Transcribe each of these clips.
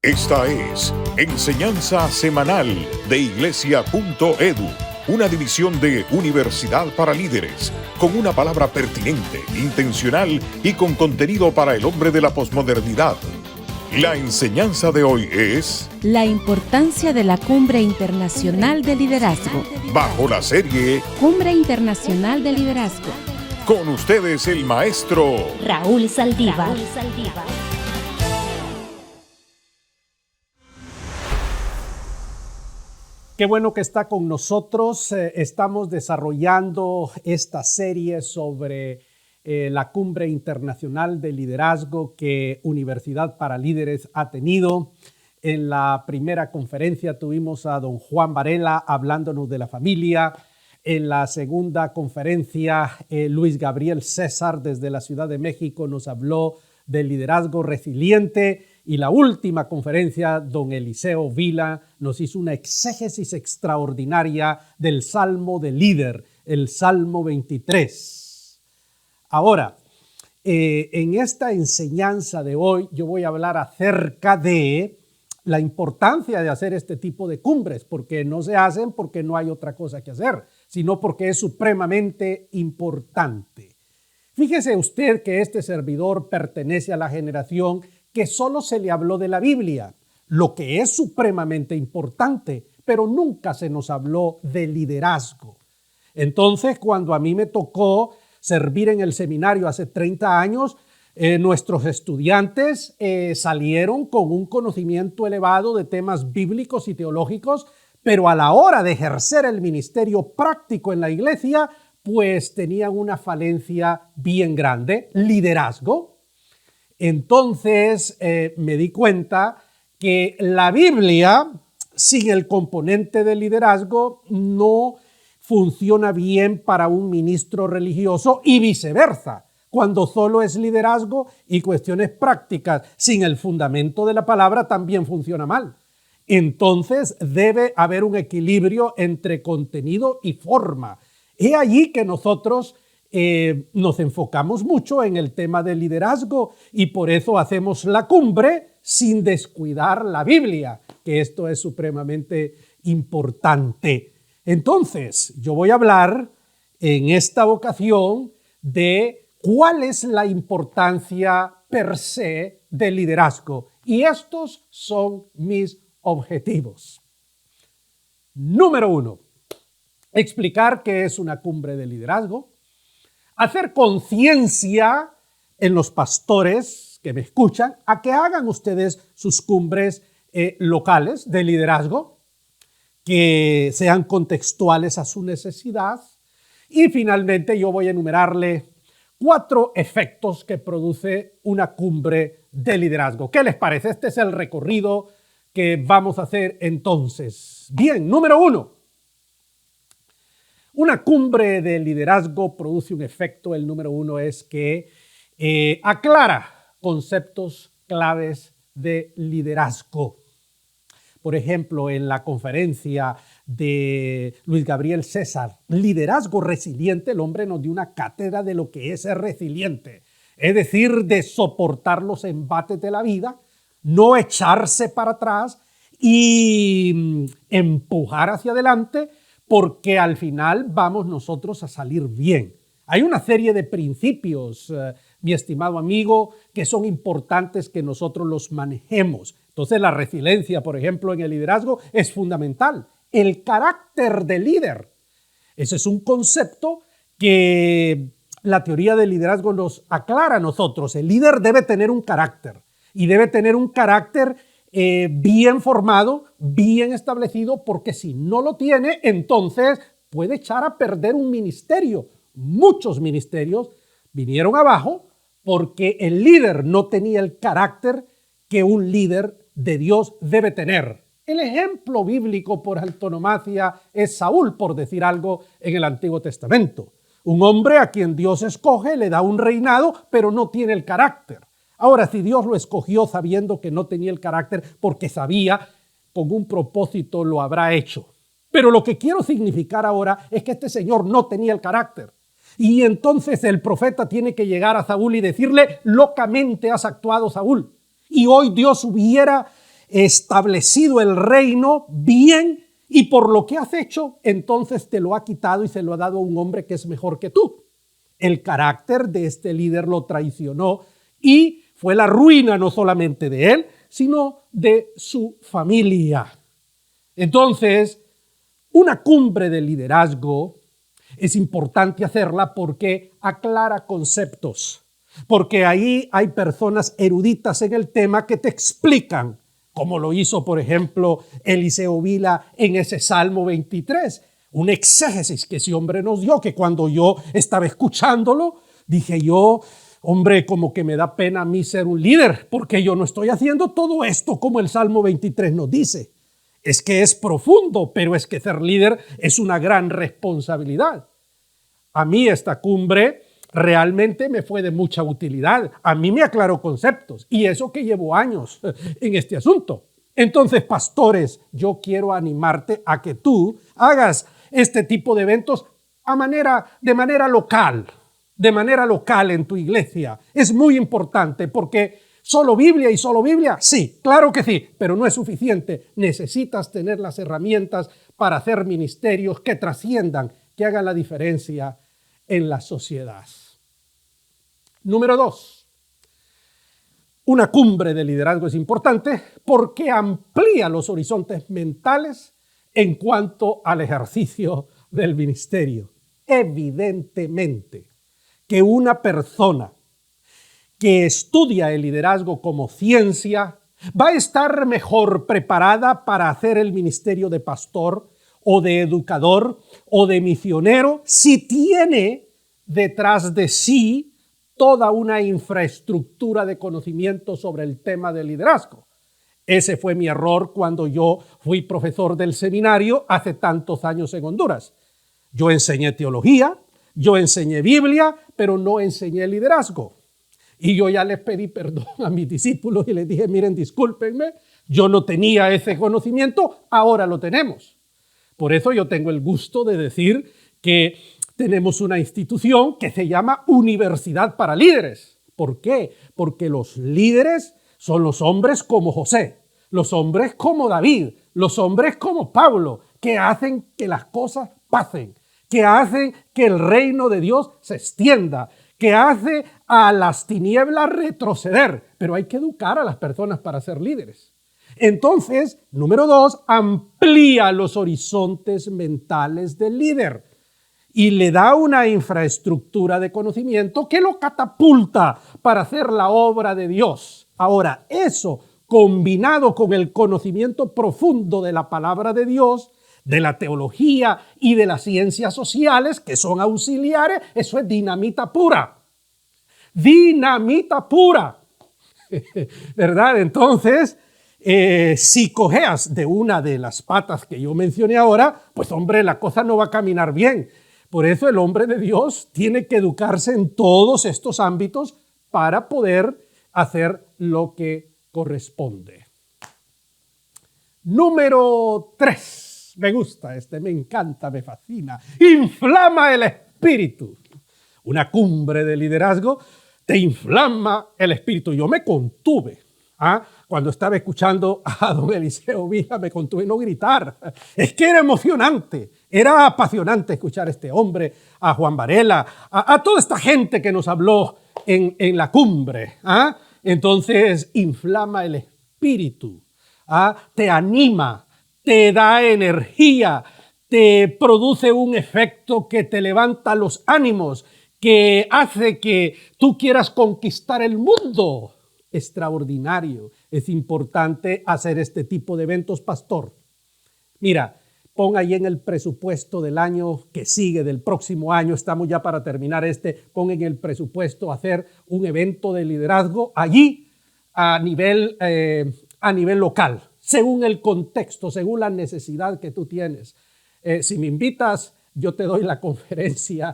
Esta es Enseñanza Semanal de Iglesia.edu, una división de Universidad para Líderes, con una palabra pertinente, intencional y con contenido para el hombre de la posmodernidad. La enseñanza de hoy es la importancia de la Cumbre Internacional de Liderazgo, bajo la serie Cumbre Internacional de Liderazgo. Con ustedes el maestro Raúl Saldívar. Qué bueno que está con nosotros. Estamos desarrollando esta serie sobre la Cumbre Internacional de Liderazgo que Universidad para Líderes ha tenido. En la primera conferencia tuvimos a don Juan Varela hablándonos de la familia. En la segunda conferencia, Luis Gabriel César desde la Ciudad de México nos habló del liderazgo resiliente. Y la última conferencia, don Eliseo Vila, nos hizo una exégesis extraordinaria del Salmo del Líder, el Salmo 23. Ahora, en esta enseñanza de hoy yo voy a hablar acerca de la importancia de hacer este tipo de cumbres, porque no se hacen porque no hay otra cosa que hacer, sino porque es supremamente importante. Fíjese usted que este servidor pertenece a la generación que solo se le habló de la Biblia, lo que es supremamente importante, pero nunca se nos habló de liderazgo. Entonces, cuando a mí me tocó servir en el seminario hace 30 años, nuestros estudiantes salieron con un conocimiento elevado de temas bíblicos y teológicos, pero a la hora de ejercer el ministerio práctico en la iglesia, pues tenían una falencia bien grande, liderazgo. Entonces me di cuenta que la Biblia, sin el componente de liderazgo, no funciona bien para un ministro religioso y viceversa. Cuando solo es liderazgo y cuestiones prácticas, sin el fundamento de la palabra, también funciona mal. Entonces debe haber un equilibrio entre contenido y forma. Es allí que nosotros nos enfocamos mucho en el tema del liderazgo y por eso hacemos la cumbre sin descuidar la Biblia, que esto es supremamente importante. Entonces, yo voy a hablar en esta ocasión de cuál es la importancia per se del liderazgo y estos son mis objetivos. Número 1, explicar qué es una cumbre de liderazgo. Hacer conciencia en los pastores que me escuchan a que hagan ustedes sus cumbres locales de liderazgo, que sean contextuales a su necesidad. Y finalmente yo voy a enumerarle 4 efectos que produce una cumbre de liderazgo. ¿Qué les parece? Este es el recorrido que vamos a hacer entonces. Bien, número 1. Una cumbre de liderazgo produce un efecto. El número 1 es que aclara conceptos claves de liderazgo. Por ejemplo, en la conferencia de Luis Gabriel César, Liderazgo Resiliente, el hombre nos dio una cátedra de lo que es ser resiliente. Es decir, de soportar los embates de la vida, no echarse para atrás y empujar hacia adelante, porque al final vamos nosotros a salir bien. Hay una serie de principios, mi estimado amigo, que son importantes que nosotros los manejemos. Entonces la resiliencia, por ejemplo, en el liderazgo es fundamental. El carácter del líder. Ese es un concepto que la teoría del liderazgo nos aclara a nosotros. El líder debe tener un carácter y debe tener un carácter bien formado, bien establecido, porque si no lo tiene, entonces puede echar a perder un ministerio. Muchos ministerios vinieron abajo porque el líder no tenía el carácter que un líder de Dios debe tener. El ejemplo bíblico por antonomasia es Saúl, por decir algo, en el Antiguo Testamento. Un hombre a quien Dios escoge, le da un reinado, pero no tiene el carácter. Ahora, si Dios lo escogió sabiendo que no tenía el carácter, porque sabía, con un propósito lo habrá hecho. Pero lo que quiero significar ahora es que este señor no tenía el carácter. Y entonces el profeta tiene que llegar a Saúl y decirle: locamente has actuado, Saúl. Y hoy Dios hubiera establecido el reino bien y por lo que has hecho, entonces te lo ha quitado y se lo ha dado a un hombre que es mejor que tú. El carácter de este líder lo traicionó y fue la ruina no solamente de él, sino de su familia. Entonces, una cumbre de liderazgo es importante hacerla porque aclara conceptos, porque ahí hay personas eruditas en el tema que te explican, como lo hizo, por ejemplo, Eliseo Vila en ese Salmo 23, un exégesis que ese hombre nos dio, que cuando yo estaba escuchándolo, dije yo, hombre, como que me da pena a mí ser un líder, porque yo no estoy haciendo todo esto como el Salmo 23 nos dice. Es que es profundo, pero es que ser líder es una gran responsabilidad. A mí esta cumbre realmente me fue de mucha utilidad. A mí me aclaró conceptos y eso que llevo años en este asunto. Entonces, pastores, yo quiero animarte a que tú hagas este tipo de eventos de manera local en tu iglesia. Es muy importante porque ¿solo Biblia y solo Biblia? Sí, claro que sí, pero no es suficiente. Necesitas tener las herramientas para hacer ministerios que trasciendan, que hagan la diferencia en la sociedad. Número 2. Una cumbre de liderazgo es importante porque amplía los horizontes mentales en cuanto al ejercicio del ministerio. Evidentemente que una persona que estudia el liderazgo como ciencia va a estar mejor preparada para hacer el ministerio de pastor o de educador o de misionero si tiene detrás de sí toda una infraestructura de conocimiento sobre el tema del liderazgo. Ese fue mi error cuando yo fui profesor del seminario hace tantos años en Honduras. Yo enseñé teología, yo enseñé Biblia, pero no enseñé liderazgo. Y yo ya les pedí perdón a mis discípulos y les dije, miren, discúlpenme, yo no tenía ese conocimiento, ahora lo tenemos. Por eso yo tengo el gusto de decir que tenemos una institución que se llama Universidad para Líderes. ¿Por qué? Porque los líderes son los hombres como José, los hombres como David, los hombres como Pablo, que hacen que las cosas pasen, que hacen que el reino de Dios se extienda, que hace a las tinieblas retroceder. Pero hay que educar a las personas para ser líderes. Entonces, número 2, amplía los horizontes mentales del líder y le da una infraestructura de conocimiento que lo catapulta para hacer la obra de Dios. Ahora, eso combinado con el conocimiento profundo de la palabra de Dios, de la teología y de las ciencias sociales, que son auxiliares, eso es dinamita pura. Dinamita pura. ¿Verdad? Entonces, si cojeas de una de las patas que yo mencioné ahora, pues hombre, la cosa no va a caminar bien. Por eso el hombre de Dios tiene que educarse en todos estos ámbitos para poder hacer lo que corresponde. Número 3. Me gusta me encanta, me fascina. Inflama el espíritu. Una cumbre de liderazgo te inflama el espíritu. Yo me contuve. Cuando estaba escuchando a don Eliseo Vila, me contuve no gritar. Es que era emocionante, era apasionante escuchar a este hombre, a Juan Varela, a toda esta gente que nos habló en la cumbre. Entonces, inflama el espíritu, te anima, te da energía, te produce un efecto que te levanta los ánimos, que hace que tú quieras conquistar el mundo. Extraordinario. Es importante hacer este tipo de eventos, pastor. Mira, pon ahí en el presupuesto del año que sigue, del próximo año, estamos ya para terminar pon en el presupuesto hacer un evento de liderazgo allí a nivel local, según el contexto, según la necesidad que tú tienes. Si me invitas, yo te doy la conferencia,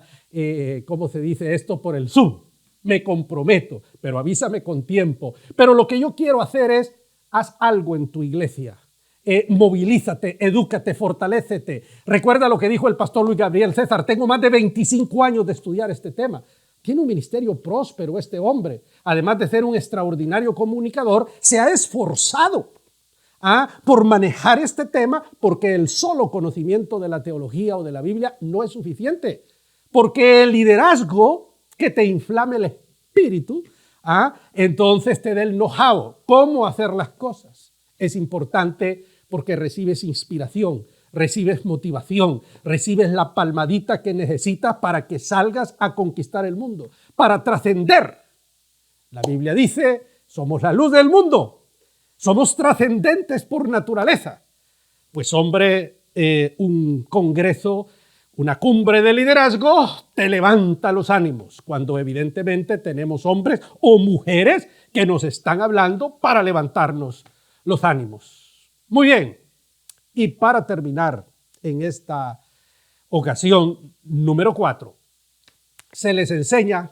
¿cómo se dice esto? Por el Zoom. Me comprometo, pero avísame con tiempo. Pero lo que yo quiero hacer es, haz algo en tu iglesia. Movilízate, edúcate, fortalécete. Recuerda lo que dijo el pastor Luis Gabriel César. Tengo más de 25 años de estudiar este tema. Tiene un ministerio próspero este hombre. Además de ser un extraordinario comunicador, se ha esforzado por manejar este tema, porque el solo conocimiento de la teología o de la Biblia no es suficiente. Porque el liderazgo que te inflame el espíritu, entonces te dé el know-how, cómo hacer las cosas. Es importante porque recibes inspiración, recibes motivación, recibes la palmadita que necesitas para que salgas a conquistar el mundo, para trascender. La Biblia dice, somos la luz del mundo, somos trascendentes por naturaleza. Pues hombre, un congreso, una cumbre de liderazgo te levanta los ánimos, cuando evidentemente tenemos hombres o mujeres que nos están hablando para levantarnos los ánimos. Muy bien. Y para terminar en esta ocasión, número 4, se les enseña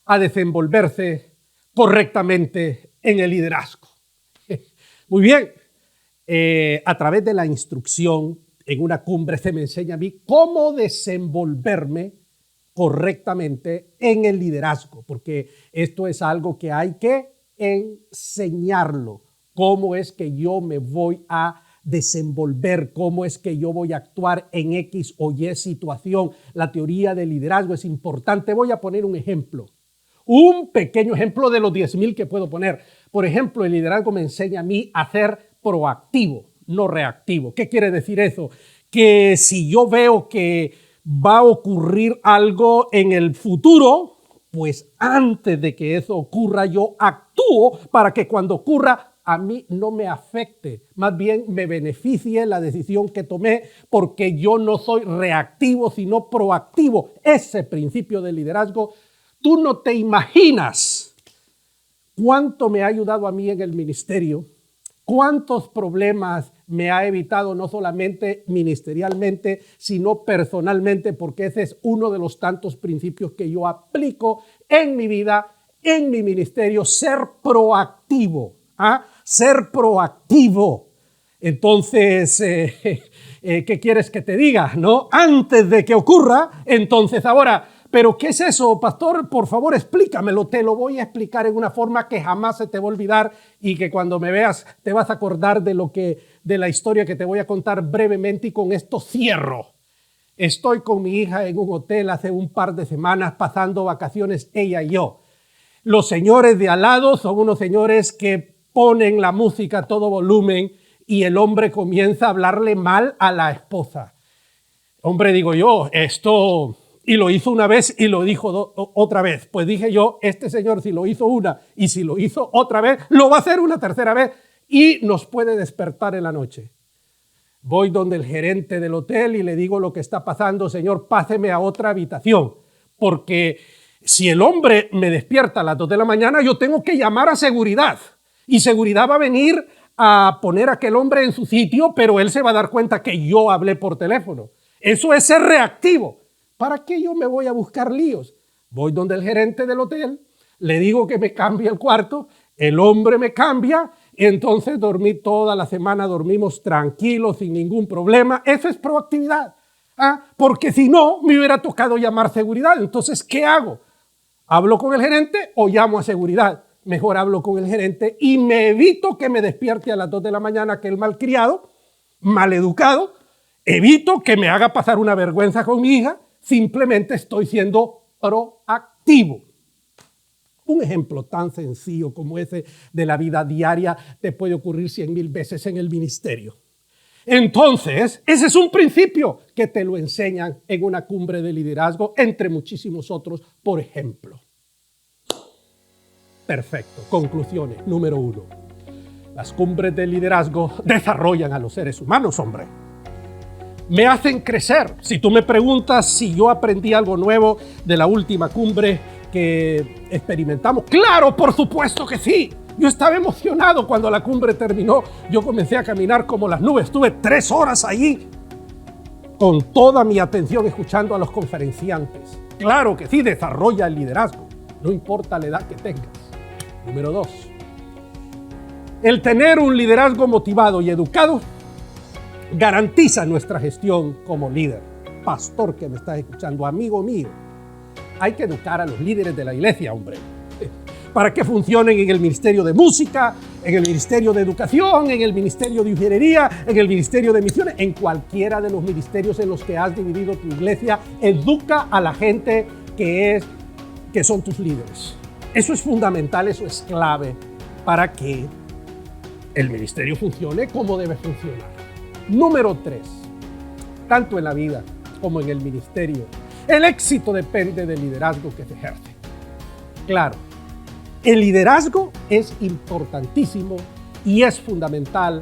a desenvolverse correctamente en el liderazgo. Muy bien, a través de la instrucción en una cumbre se me enseña a mí cómo desenvolverme correctamente en el liderazgo, porque esto es algo que hay que enseñarlo. ¿Cómo es que yo me voy a desenvolver? ¿Cómo es que yo voy a actuar en X o Y situación? La teoría del liderazgo es importante. Voy a poner un ejemplo. Un pequeño ejemplo de los 10,000 que puedo poner. Por ejemplo, el liderazgo me enseña a mí a ser proactivo, no reactivo. ¿Qué quiere decir eso? Que si yo veo que va a ocurrir algo en el futuro, pues antes de que eso ocurra, yo actúo para que cuando ocurra a mí no me afecte, más bien me beneficie la decisión que tomé, porque yo no soy reactivo, sino proactivo. Ese principio de liderazgo, tú no te imaginas cuánto me ha ayudado a mí en el ministerio, cuántos problemas me ha evitado, no solamente ministerialmente, sino personalmente, porque ese es uno de los tantos principios que yo aplico en mi vida, en mi ministerio, ser proactivo. Ser proactivo. Entonces, ¿qué quieres que te diga? ¿No? Antes de que ocurra, entonces ahora, ¿pero qué es eso, pastor? Por favor, explícamelo. Te lo voy a explicar en una forma que jamás se te va a olvidar y que cuando me veas te vas a acordar de la historia que te voy a contar brevemente, y con esto cierro. Estoy con mi hija en un hotel hace un par de semanas pasando vacaciones, ella y yo. Los señores de al lado son unos señores que ponen la música a todo volumen y el hombre comienza a hablarle mal a la esposa. Hombre, digo yo, esto, y lo hizo una vez y lo dijo otra vez. Pues dije yo, este señor si lo hizo una y si lo hizo otra vez, lo va a hacer una tercera vez y nos puede despertar en la noche. Voy donde el gerente del hotel y le digo lo que está pasando. Señor, páseme a otra habitación, porque si el hombre me despierta a las 2 de la mañana, yo tengo que llamar a seguridad. Y seguridad va a venir a poner a aquel hombre en su sitio, pero él se va a dar cuenta que yo hablé por teléfono. Eso es ser reactivo. ¿Para qué yo me voy a buscar líos? Voy donde el gerente del hotel, le digo que me cambie el cuarto, el hombre me cambia, y entonces dormí toda la semana, dormimos tranquilos, sin ningún problema. Eso es proactividad. Porque si no, me hubiera tocado llamar seguridad. Entonces, ¿qué hago? ¿Hablo con el gerente o llamo a seguridad? Mejor hablo con el gerente y me evito que me despierte a las 2 de la mañana aquel malcriado, maleducado. Evito que me haga pasar una vergüenza con mi hija. Simplemente estoy siendo proactivo. Un ejemplo tan sencillo como ese de la vida diaria te puede ocurrir 100,000 veces en el ministerio. Entonces, ese es un principio que te lo enseñan en una cumbre de liderazgo, entre muchísimos otros, por ejemplo. Perfecto. Conclusiones. Número 1. Las cumbres de liderazgo desarrollan a los seres humanos, hombre. Me hacen crecer. Si tú me preguntas si yo aprendí algo nuevo de la última cumbre que experimentamos, claro, por supuesto que sí. Yo estaba emocionado cuando la cumbre terminó. Yo comencé a caminar como las nubes. Estuve 3 horas allí con toda mi atención escuchando a los conferenciantes. Claro que sí, desarrolla el liderazgo. No importa la edad que tengas. Número 2. El tener un liderazgo motivado y educado garantiza nuestra gestión como líder. Pastor que me estás escuchando, amigo mío, hay que educar a los líderes de la iglesia, hombre, para que funcionen en el ministerio de música, en el Ministerio de Educación, en el Ministerio de Ingeniería, en el Ministerio de Misiones, en cualquiera de los ministerios en los que has dividido tu iglesia. Educa a la gente que son tus líderes. Eso es fundamental, eso es clave para que el ministerio funcione como debe funcionar. Número 3, tanto en la vida como en el ministerio, el éxito depende del liderazgo que se ejerce. Claro, el liderazgo es importantísimo y es fundamental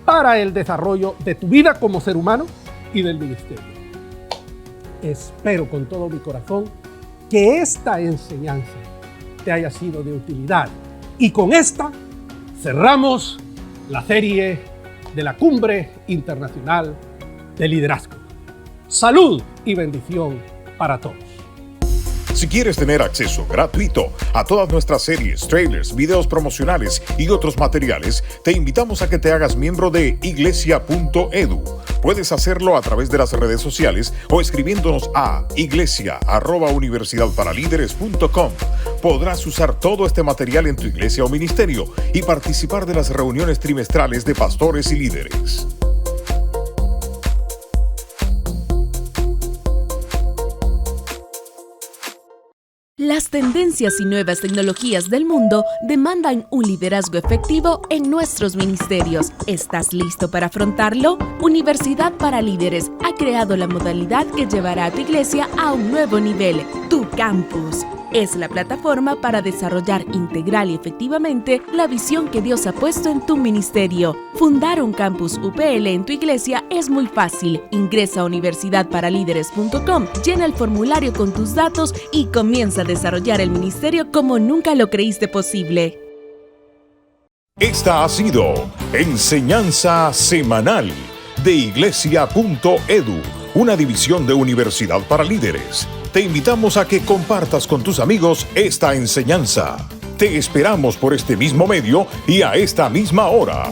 para el desarrollo de tu vida como ser humano y del ministerio. Espero con todo mi corazón que esta enseñanza te haya sido de utilidad. Y con esta cerramos la serie de la Cumbre Internacional de Liderazgo. Salud y bendición para todos. Si quieres tener acceso gratuito a todas nuestras series, trailers, videos promocionales y otros materiales, te invitamos a que te hagas miembro de iglesia.edu. Puedes hacerlo a través de las redes sociales o escribiéndonos a iglesia@universidadparalíderes.com. Podrás usar todo este material en tu iglesia o ministerio y participar de las reuniones trimestrales de pastores y líderes. Las tendencias y nuevas tecnologías del mundo demandan un liderazgo efectivo en nuestros ministerios. ¿Estás listo para afrontarlo? Universidad para Líderes ha creado la modalidad que llevará a tu iglesia a un nuevo nivel, Tu Campus. Es la plataforma para desarrollar integral y efectivamente la visión que Dios ha puesto en tu ministerio. Fundar un campus UPL en tu iglesia es muy fácil. Ingresa a universidadparalíderes.com, llena el formulario con tus datos y comienza a desarrollar el ministerio como nunca lo creíste posible. Esta ha sido Enseñanza Semanal de Iglesia.edu, una división de Universidad para Líderes. Te invitamos a que compartas con tus amigos esta enseñanza. Te esperamos por este mismo medio y a esta misma hora.